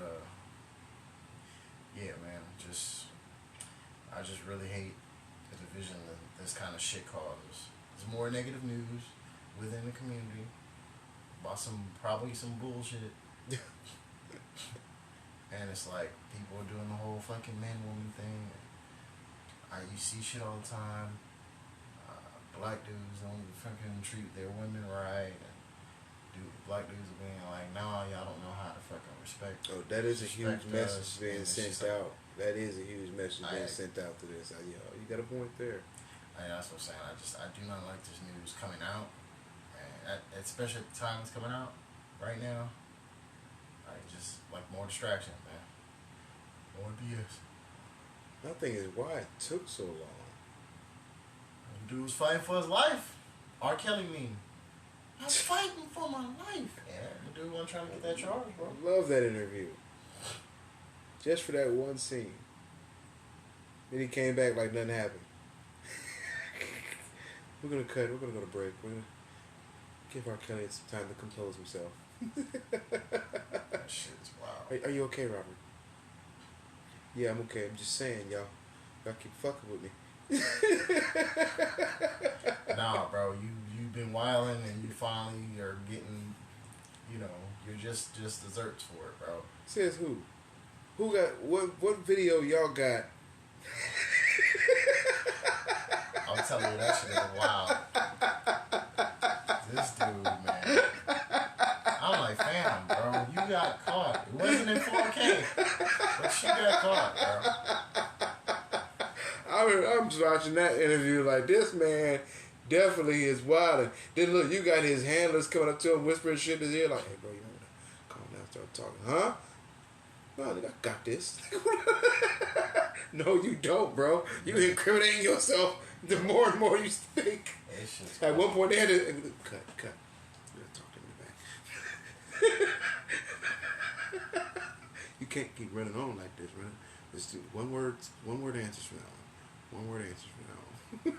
yeah, man, I just really hate the division that this kind of shit causes. There's more negative news within the community about probably some bullshit. And it's like, people are doing the whole fucking man-woman thing. You see shit all the time. Black dudes don't fucking treat their women right. And black dudes are being like, nah, y'all don't know how to fucking respect. Oh, that is a huge message being sent out. Like, that is a huge message being sent out to this. You got a point there. That's what I'm saying. I do not like this news coming out. And especially at the time it's coming out, right now. Just like more distraction, man. More BS. My thing is, why it took so long? The dude was fighting for his life. R. Kelly mean. I was fighting for my life. Yeah, the dude wasn't trying to get that charge, bro. I love that interview. Just for that one scene. Then he came back like nothing happened. We're gonna cut. We're gonna go to break. We're gonna give R. Kelly some time to compose himself. That shit's wild. Are you okay, Robert? Yeah, I'm okay. I'm just saying, y'all keep fucking with me. Nah, bro, you've been wilding and you finally are getting, you're just desserts for it, bro. Says who? Who got what video y'all got? I'm telling you, that shit is wild. This dude, man. I'm like, fam, bro, you got caught. It wasn't in 4K, but she got caught, bro. I'm just watching that interview like, this man definitely is wild. Then look, you got his handlers coming up to him, whispering shit in his ear like, hey, bro, you want to calm down, start talking, huh? No, nigga, I got this. No, you don't, bro. You incriminating yourself the more and more you speak. At one point, they had to cut. You gotta talk to me back. You can't keep running on like this, man. Just do one word answers from now on. One word answers from now on.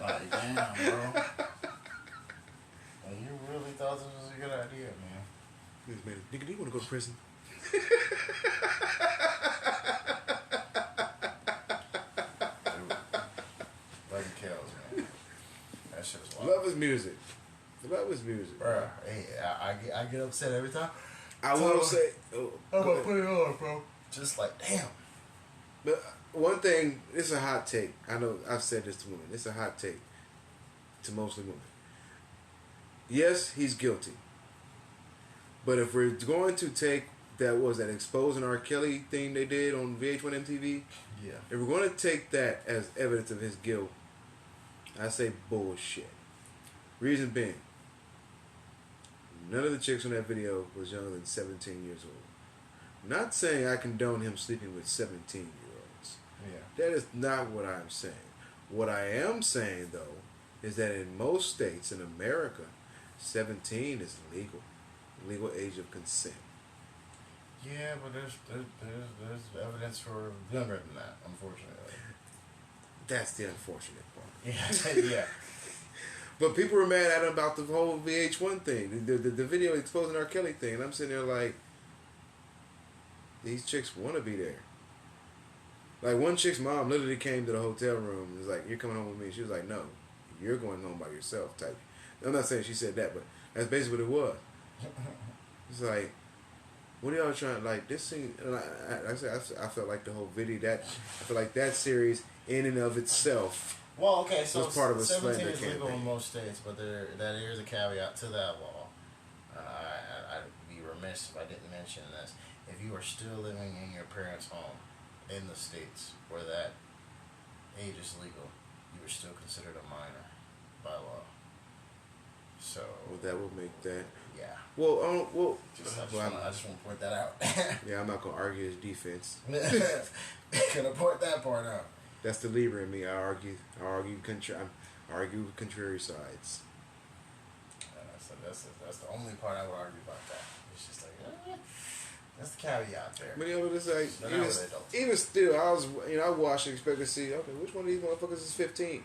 Like, damn, bro. Well, you really thought this was a good idea, man. Nigga, do you want to go to prison? That shit was wild. Love is music. Bruh, hey, I get upset every time. I will say, I'm gonna put it on, bro. Just like, damn. But one thing, it's a hot take. I know I've said this to women. It's a hot take to mostly women. Yes, he's guilty. But if we're going to take that exposing R. Kelly thing they did on VH1 MTV, yeah. If we're going to take that as evidence of his guilt, I say bullshit. Reason being, none of the chicks on that video was younger than 17 years old. Not saying I condone him sleeping with 17-year-olds. Yeah. That is not what I'm saying. What I am saying, though, is that in most states in America, 17 is legal age of consent. Yeah, but there's evidence for younger than that, unfortunately. That's the unfortunate part. Yeah, yeah. But people were mad at him about the whole VH1 thing, the video exposing R. Kelly thing, and I'm sitting there like, these chicks want to be there. Like, one chick's mom literally came to the hotel room and was like, "You're coming home with me." She was like, "No, you're going home by yourself." Type. I'm not saying she said that, but that's basically what it was. It's like, what are y'all trying, like, this thing, I felt like the whole video, I feel like that series, in and of itself, well, okay, so was part of a 17 slander is legal campaign. in most states, but there is a caveat to that law. I'd be remiss if I didn't mention this. If you are still living in your parents' home in the states where that age is legal, you are still considered a minor by law. So, well, that will make that. yeah. Well, I just want to point that out. yeah, I'm not gonna argue his defense. Gonna point that part out. That's the Libra in me. I argue contrary sides. That's the only part I would argue about that. It's just like, that's the caveat there. But it was like, They're not really adults. even still, I watched and expected to see, okay, which one of these motherfuckers is 15?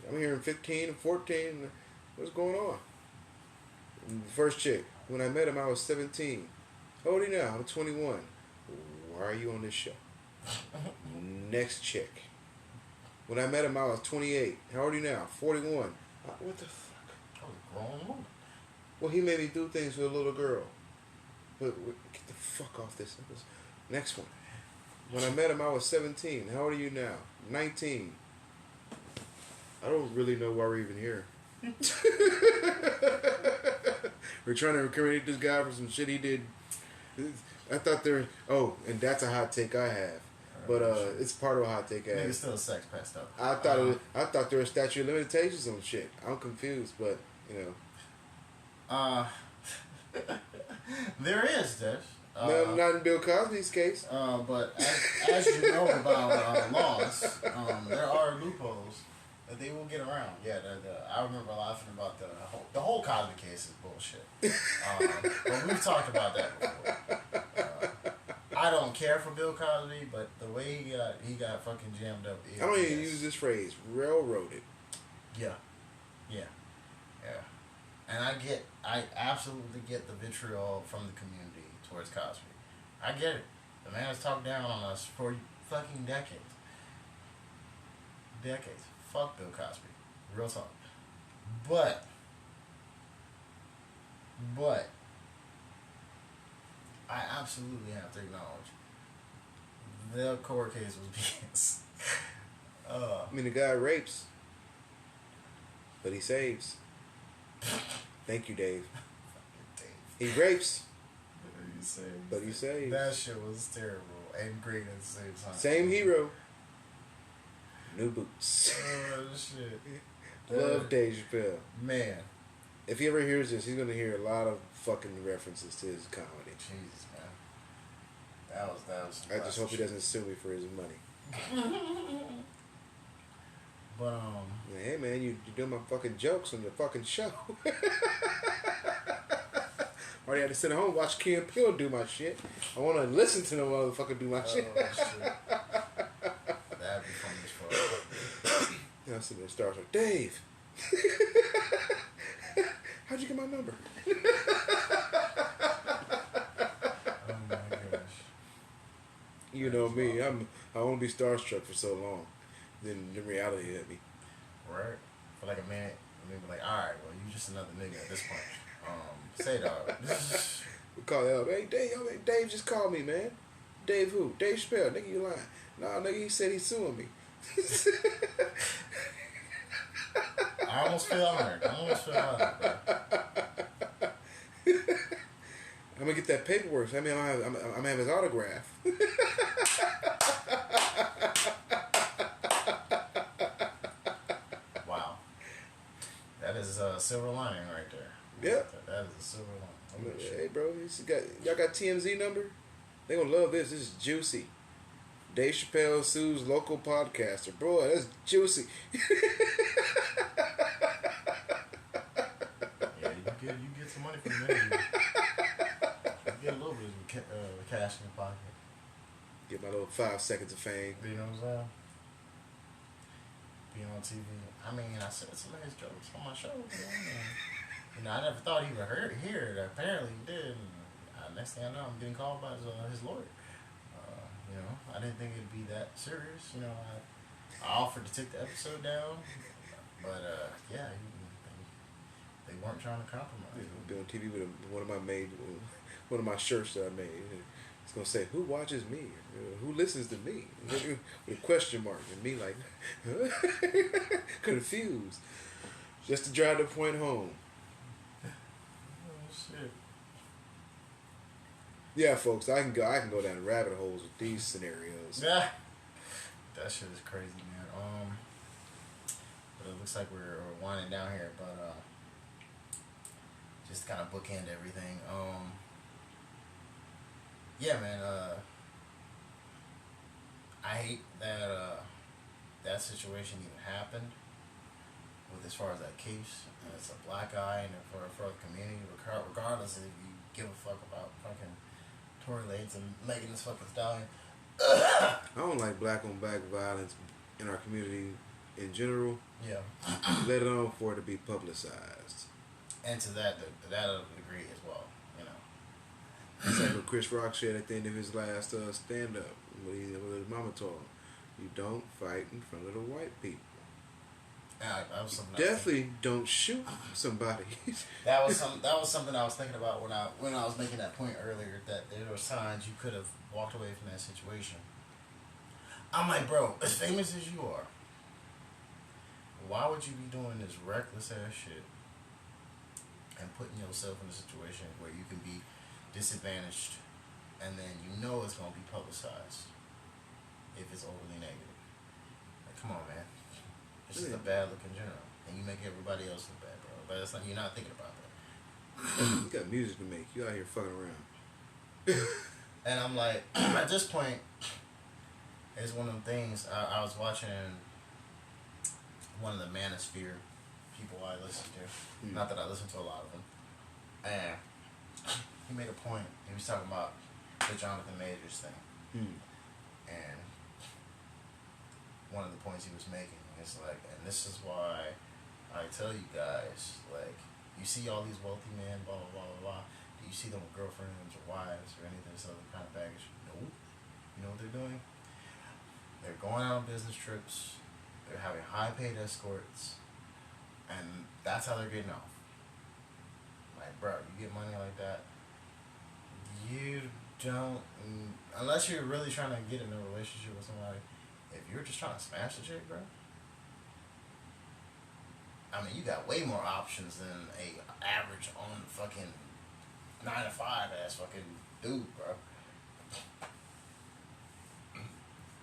I'm hearing 15 and 14. What's going on? And the first chick, when I met him, I was 17. How old are you now? I'm 21. Why are you on this show? Next chick. When I met him, I was 28. How old are you now? 41. What the fuck? I was a grown woman. Well, he made me do things with a little girl. But get the fuck off this. Next one. When I met him, I was 17. How old are you now? 19. I don't really know why we're even here. We're trying to incriminate this guy for some shit he did. I thought and that's a hot take I have. But it's part of a hot take I have. Nigga's still a sex pest though. I thought there were statute of limitations on shit. I'm confused, but there is this. no, not in Bill Cosby's case. But as you know about laws, there are loopholes that they will get around. Yeah, I remember laughing about the whole Cosby case is bullshit. But we've talked about that before. I don't care for Bill Cosby, but the way he got fucking jammed up. I don't even use this phrase, railroaded. Yeah. And I absolutely get the vitriol from the community towards Cosby. I get it. The man has talked down on us for fucking decades. Fuck Bill Cosby. Real talk. But I absolutely have to acknowledge the court case was BS. I mean, the guy rapes, but he saves. Thank you, Dave. He rapes, but he saves. That shit was terrible and great at the same time. Same hero. New boots. Oh, shit. Love Dave Chappelle. Man. If he ever hears this, he's going to hear a lot of fucking references to his comedy. Jesus, man. That was I just hope he doesn't sue me for his money. But, hey, man, you doing my fucking jokes on the fucking show. Already had to sit at home and watch Key and Peele do my shit. I want to listen to them motherfucker do my shit. Shit. That'd be funny as fuck. I'm sitting there, stars like, Dave, how'd you get my number? Oh my gosh. You know me, I won't be starstruck for so long. Then the reality hit me. Right? For like a minute, and then be like, alright, well, you just another nigga at this point. Say dog. We call out, hey Dave just called me, man. Dave who? Dave Chappelle, nigga, you lying. Nah, nigga, he said he's suing me. I almost feel honored, bro. I'm gonna get that paperwork. I mean, I'm gonna have his autograph. Wow. That is a silver lining right there. Yep. That is a silver lining. Hey, bro, y'all got TMZ number? They gonna love this. This is juicy. Dave Chappelle sues local podcaster. Boy, that's juicy. Yeah, you get some money from the interview. You get a little bit of cash in your pocket. Get my little 5 seconds of fame. You know what I'm saying? Being on TV. I mean, I said some of his jokes on my show. I never thought he would hear it. Apparently he did. And, next thing I know, I'm getting called by his lawyer. You know, I didn't think it'd be that serious. You know, I offered to take the episode down, but yeah, they weren't trying to compromise. Be on TV with one of my shirts that I made. It's gonna say, "Who watches me? Who listens to me?" With a question mark, and me like confused, just to drive the point home. Oh shit. Yeah, folks, I can go down rabbit holes with these scenarios. Yeah, that shit is crazy, man. But it looks like we're winding down here, but just kind of bookend everything. Yeah, man. I hate that that situation even happened. With as far as that case, and it's a black guy, and for the community, regardless if you give a fuck about fucking Tory Lanez and Megan Thee fucking Stallion. I don't like black on black violence in our community in general. Yeah. Let alone for it to be publicized. And to that degree as well, you know. It's like what Chris Rock said at the end of his last stand-up, what his mama told him. You don't fight in front of the white people. That was something Definitely don't shoot somebody. That was something I was thinking about when I was making that point earlier, that there were signs you could have walked away from that situation. I'm like, bro, as famous as you are, why would you be doing this reckless ass shit and putting yourself in a situation where you can be disadvantaged, and then you know it's gonna be publicized if it's overly negative? Like, come on, man. It's just a bad look in general, and you make everybody else look bad, bro. But it's like you're not thinking about that. You got music to make. You out here fucking around. And I'm like, at this point, it's one of them things. I was watching one of the manosphere people I listen to. Not that I listen to a lot of them. And he made a point. He was talking about the Jonathan Majors thing. And one of the points he was making is like, and this is why I tell you guys, like, you see all these wealthy men, blah, blah, blah, blah, blah. Do you see them with girlfriends or wives or anything, this other kind of baggage? No. You know what they're doing? They're going out on business trips. They're having high-paid escorts. And that's how they're getting off. Like, bro, you get money like that, you don't, unless you're really trying to get in a relationship with somebody, if you're just trying to smash the chick, bro, I mean, you got way more options than a average on fucking 9-to-5 ass fucking dude, bro.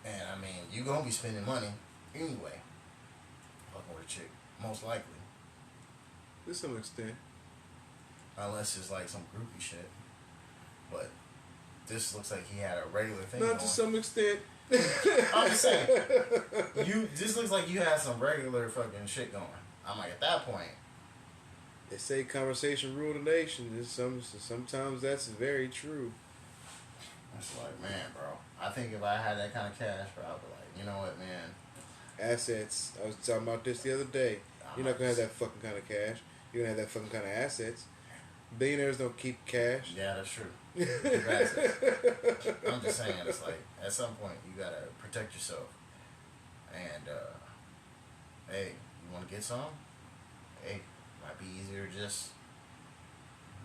And I mean, you gonna be spending money anyway, fucking with a chick, most likely. To some extent. Unless it's like some groupie shit. But this looks like he had a regular thing Not going. to some extent. I'm just saying. This looks like you had some regular fucking shit going. I'm like, at that point. They say conversation rule the nation. Sometimes that's very true. It's like, man, bro. I think if I had that kind of cash, bro, I'd be like, you know what, man. Assets. I was talking about this the other day. You're not going to have that fucking kind of cash. You're going to have that fucking kind of assets. Billionaires don't keep cash. Yeah, that's true. Keep assets. I'm just saying, it's like, at some point, you got to protect yourself. And, hey, you want to get some? Hey, might be easier to just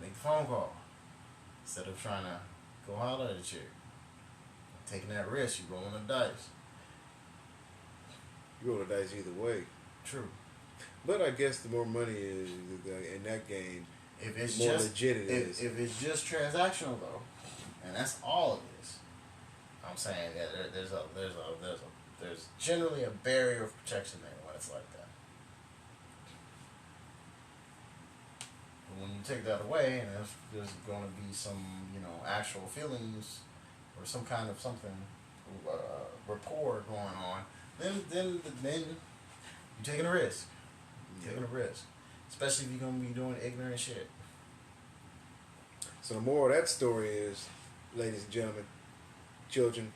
make the phone call instead of trying to go holler at a chick. Taking that risk, you rolling the dice. You roll the dice either way. True. But I guess the more money is in that game, if it's more just, legit it is. If it's just transactional though, and that's all it is, I'm saying that there's generally a barrier of protection there when it's like that. But when you take that away, and if there's going to be some, actual feelings or some kind of something, rapport going on, then you're taking a risk. Taking a risk. Especially if you're going to be doing ignorant shit. So the moral of that story is, ladies and gentlemen, children,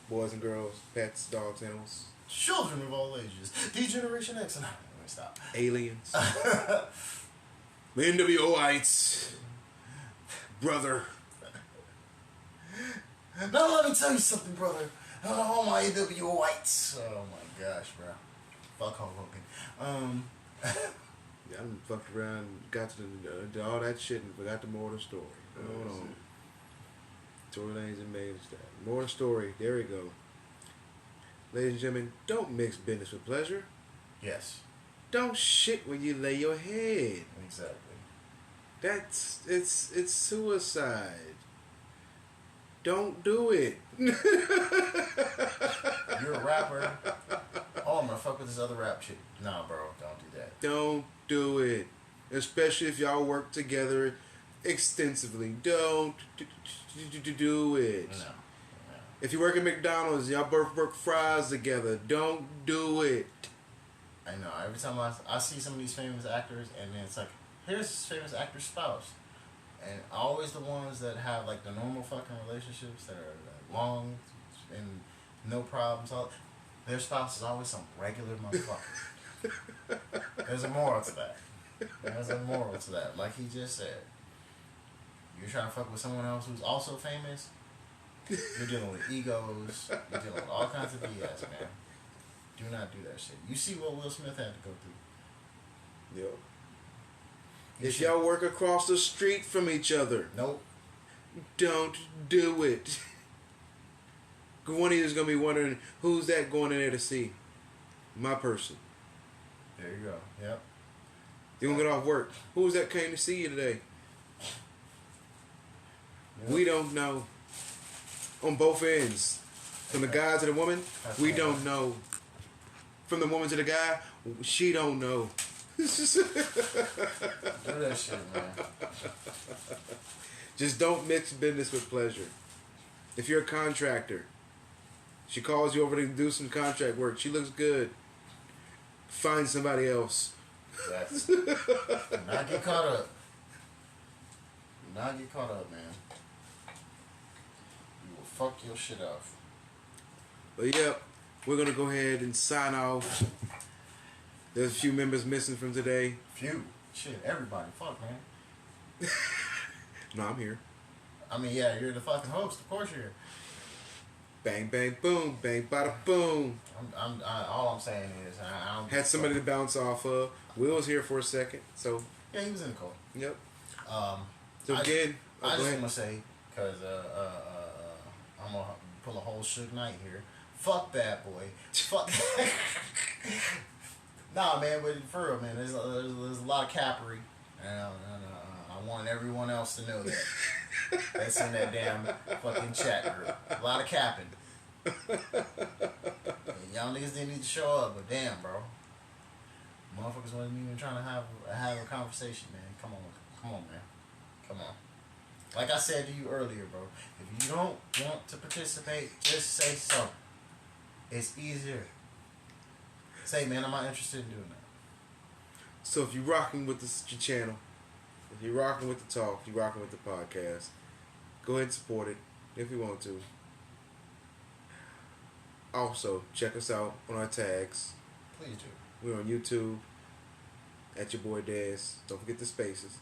boys and girls, pets, dogs, animals. Children of all ages. D-Generation X. And let me stop. Aliens. NWOites. Brother. Now let me tell you something, brother. All my AW whites. Oh my gosh, bro. Fuck Hulk Hogan. Yeah, I done fucked around, got to all that shit and forgot the moral of the story. Hold on. Tory Lanez and Megan Thee Stallion. Moral of the story, there we go. Ladies and gentlemen, don't mix business with pleasure. Yes. Don't shit when you lay your head. Exactly. It's suicide. Don't do it. You're a rapper. Oh, I'm gonna fuck with this other rap shit. Nah, bro, don't do that. Don't do it. Especially if y'all work together extensively. Don't do it. No. If you work at McDonald's, y'all both work fries together. Don't do it. I know. Every time I see some of these famous actors, and then it's like, here's this famous actor's spouse. And always the ones that have like the normal fucking relationships that are long and no problems. Their spouse is always some regular motherfucker. There's a moral to that. There's a moral to that. Like he just said, you're trying to fuck with someone else who's also famous. You're dealing with egos. You're dealing with all kinds of BS, man. Do not do that shit. You see what Will Smith had to go through. Yo. If y'all work across the street from each other, nope. Don't do it. One of you is gonna be wondering who's that going in there to see. My person. There you go. Yep. You gonna get off work. Who's that came to see you today? Yep. We don't know. On both ends. From the guy to the woman, we don't know. From the woman to the guy, she don't know. Do that shit, man. Just don't mix business with pleasure. If you're a contractor, she calls you over to do some contract work. She looks good. Find somebody else. Exactly. Do not get caught up. Do not get caught up, man. You will fuck your shit off. But yep, we're gonna go ahead and sign off. There's a few members missing from today. Few? Shit, everybody. Fuck, man. No, I'm here. I mean, yeah, you're the fucking host. Of course you're here. Bang, bang, boom. Bang, bada, boom. All I'm saying is, I don't... Had somebody to bounce off of. Will was here for a second, so... Yeah, he was in the call. Yep. So again... I just want to say, because I'm going to pull a whole Suge Knight here. Fuck Bad Boy. Fuck... Nah, man, but for real, man, there's a lot of cappery, and I want everyone else to know that. That's in that damn fucking chat group. A lot of capping. And y'all niggas didn't need to show up, but damn, bro. Motherfuckers wasn't even trying to have a conversation, man. Come on, man. Come on. Like I said to you earlier, bro, if you don't want to participate, just say so. It's easier. Say, man, I'm not interested in doing that. So if you're rocking with your channel, if you're rocking with the talk, you're rocking with the podcast, go ahead and support it if you want to. Also, check us out on our tags. Please do. We're on YouTube at your boy Daz. Don't forget the spaces.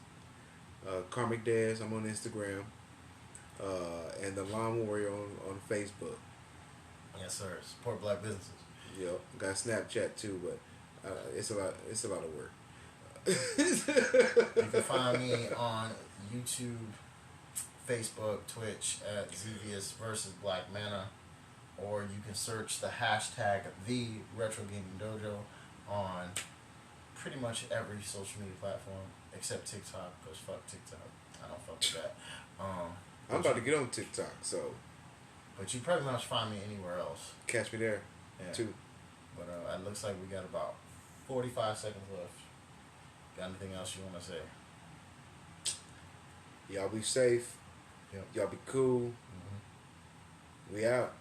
Karmic Daz, I'm on Instagram. And the Lawn Warrior on Facebook. Yes, sir. Support black businesses. Yep, got Snapchat too, but it's a lot of work. You can find me on YouTube, Facebook, Twitch at Zevious versus Black Mana, or you can search the hashtag The Retro Gaming Dojo on pretty much every social media platform except TikTok, because fuck TikTok. I don't fuck with that. I'm about to get on TikTok, so. But you pretty much find me anywhere else. Catch me there, too. But it looks like we got about 45 seconds left. Got anything else you want to say? Y'all be safe. Yep. Y'all be cool. Mm-hmm. We out.